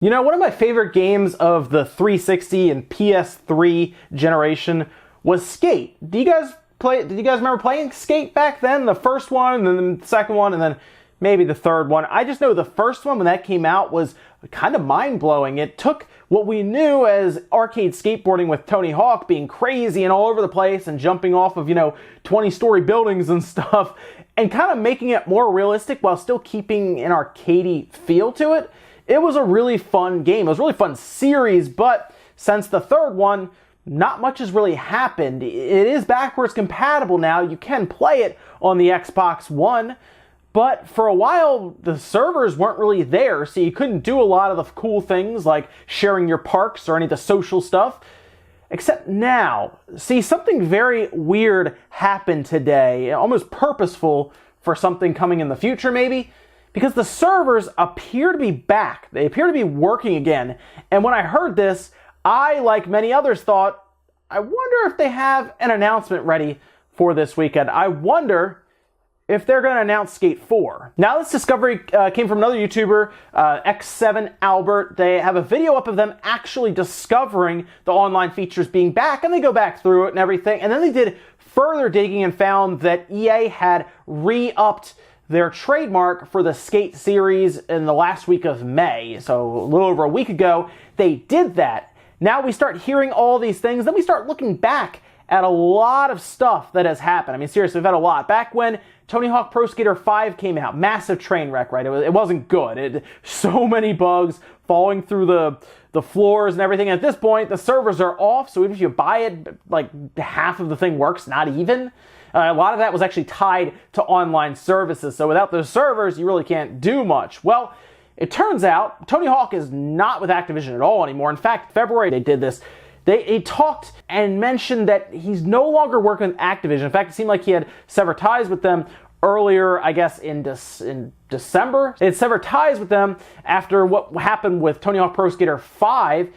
You know, one of my favorite games of the 360 and PS3 generation was Skate. Did you guys remember playing Skate back then? The first one, and then the second one, and then maybe the third one. I just know the first one, when that came out, was kind of mind-blowing. It took what we knew as arcade skateboarding with Tony Hawk being crazy and all over the place and jumping off of, 20-story buildings and stuff, and kind of making it more realistic while still keeping an arcadey feel to it. It was a really fun game. It was a really fun series, but since the third one, not much has really happened. It is backwards compatible now. You can play it on the Xbox One, but for a while, the servers weren't really there, so you couldn't do a lot of the cool things like sharing your parks or any of the social stuff. Except now. See, something very weird happened today, almost purposeful for something coming in the future maybe, because the servers appear to be back. They appear to be working again. And when I heard this, I, like many others, thought, I wonder if they have an announcement ready for this weekend. I wonder if they're going to announce Skate 4. Now, this discovery came from another YouTuber, X7 Albert. They have a video up of them actually discovering the online features being back, and they go back through it and everything. And then they did further digging and found that EA had re-upped their trademark for the Skate series in the last week of May. So a little over a week ago, they did that. Now we start hearing all these things, then we start looking back at a lot of stuff that has happened. I mean, seriously, we've had a lot. Back when Tony Hawk Pro Skater 5 came out, massive train wreck, right? It wasn't good. So many bugs falling through the floors and everything. At this point, the servers are off, so even if you buy it, like half of the thing works, not even. A lot of that was actually tied to online services, so without those servers, you really can't do much. Well, it turns out Tony Hawk is not with Activision at all anymore. In fact, February they did this. They talked and mentioned that he's no longer working with Activision. In fact, it seemed like he had severed ties with them earlier, I guess, in December. They had severed ties with them after what happened with Tony Hawk Pro Skater 5,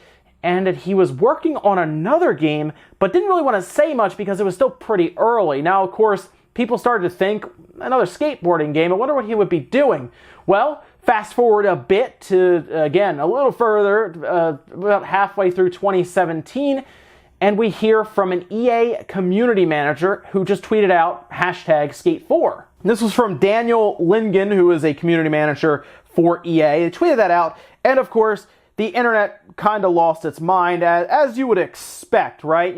and that he was working on another game, but didn't really want to say much because it was still pretty early. Now, of course, people started to think, another skateboarding game, I wonder what he would be doing. Well, fast forward a bit to, again, a little further, about halfway through 2017, and we hear from an EA community manager who just tweeted out #Skate4. This was from Daniel Lingen, who is a community manager for EA. They tweeted that out, and of course, the internet kind of lost its mind, as you would expect, right?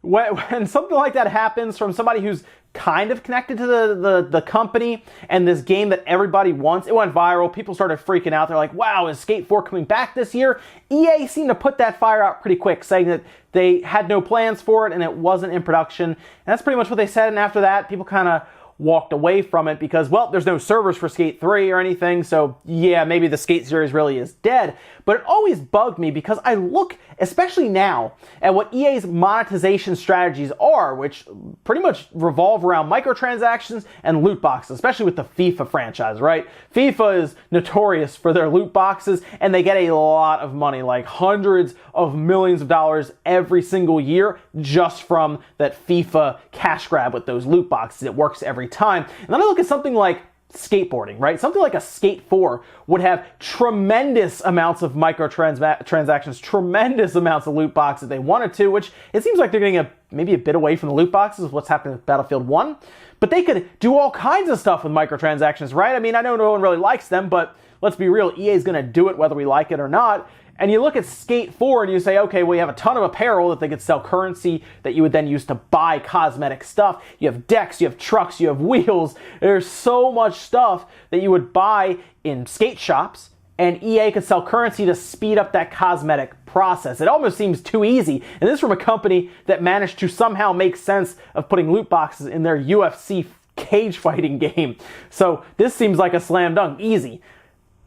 When something like that happens from somebody who's kind of connected to the company and this game that everybody wants, it went viral. People started freaking out. They're like, wow, is Skate 4 coming back this year? EA seemed to put that fire out pretty quick, saying that they had no plans for it and it wasn't in production. And that's pretty much what they said. And after that, people kind of walked away from it because, well, there's no servers for Skate 3 or anything, so yeah, maybe the Skate series really is dead. But it always bugged me because I look, especially now, at what EA's monetization strategies are, which pretty much revolve around microtransactions and loot boxes, especially with the FIFA franchise, right? FIFA is notorious for their loot boxes, and they get a lot of money, like hundreds of millions of dollars every single year just from that FIFA cash grab with those loot boxes. It works every time. And then I look at something like skateboarding, right? Something like a Skate 4 would have tremendous amounts of microtransactions, tremendous amounts of loot boxes if they wanted to, which it seems like they're getting maybe a bit away from the loot boxes of what's happening with Battlefield 1. But they could do all kinds of stuff with microtransactions, right? I mean, I know no one really likes them, but let's be real, EA is going to do it whether we like it or not. And you look at Skate 4 and you say, okay, well, you have a ton of apparel that they could sell currency that you would then use to buy cosmetic stuff. You have decks, you have trucks, you have wheels. There's so much stuff that you would buy in skate shops, and EA could sell currency to speed up that cosmetic process. It almost seems too easy. And this is from a company that managed to somehow make sense of putting loot boxes in their UFC cage fighting game. So this seems like a slam dunk, easy.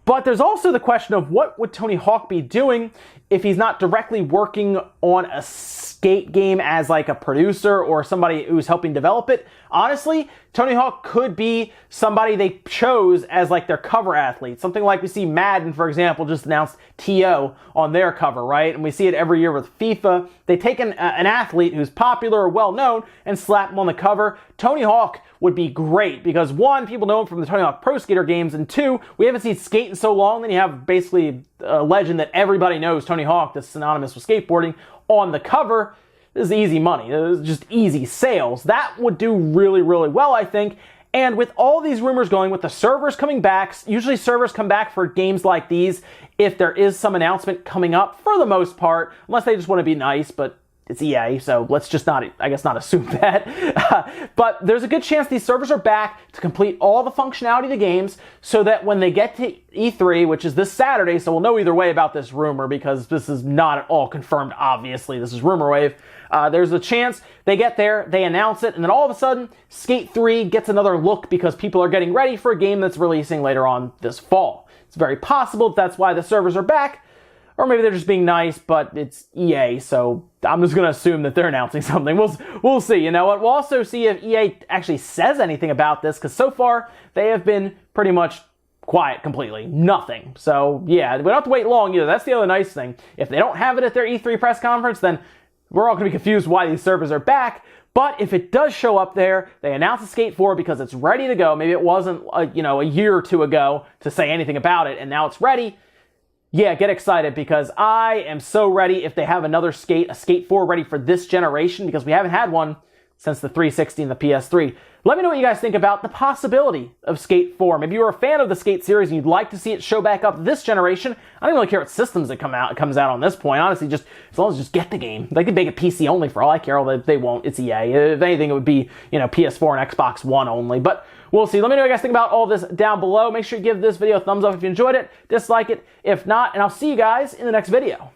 But there's also the question of what would Tony Hawk be doing if he's not directly working on a skate game as like a producer or somebody who's helping develop it, honestly, Tony Hawk could be somebody they chose as like their cover athlete. Something like we see Madden, for example, just announced T.O. on their cover, right? And we see it every year with FIFA. They take an athlete who's popular or well-known and slap him on the cover. Tony Hawk would be great because, one, people know him from the Tony Hawk Pro Skater games, and two, we haven't seen skate in so long, then you have basically a legend that everybody knows, Tony Hawk, that's synonymous with skateboarding, on the cover. This is easy money. This is just easy sales. That would do really, really well, I think. And with all these rumors going, with the servers coming back, usually servers come back for games like these if there is some announcement coming up, for the most part, unless they just want to be nice, but it's EA, so let's just not, I guess, not assume that. But there's a good chance these servers are back to complete all the functionality of the games so that when they get to E3, which is this Saturday, so we'll know either way about this rumor because this is not at all confirmed, obviously. This is rumor wave. There's a chance they get there, they announce it, and then all of a sudden, Skate 3 gets another look because people are getting ready for a game that's releasing later on this fall. It's very possible that's why the servers are back. Or maybe they're just being nice, but it's EA, so I'm just going to assume that they're announcing something. We'll see. You know what? We'll also see if EA actually says anything about this, because so far, they have been pretty much quiet completely. Nothing. So, yeah, we don't have to wait long either. That's the other nice thing. If they don't have it at their E3 press conference, then we're all going to be confused why these servers are back. But if it does show up there, they announce the Skate 4 because it's ready to go. Maybe it wasn't, a year or two ago to say anything about it, and now it's ready. Yeah, get excited because I am so ready if they have another a Skate 4 ready for this generation because we haven't had one since the 360 and the PS3. Let me know what you guys think about the possibility of Skate 4. Maybe you're a fan of the Skate series and you'd like to see it show back up this generation. I don't really care what systems it comes out on this point. Honestly, just as long as you just get the game. They could make it PC only for all I care, although they won't. It's EA. If anything, it would be, PS4 and Xbox One only. But we'll see. Let me know what you guys think about all this down below. Make sure you give this video a thumbs up if you enjoyed it. Dislike it if not. And I'll see you guys in the next video.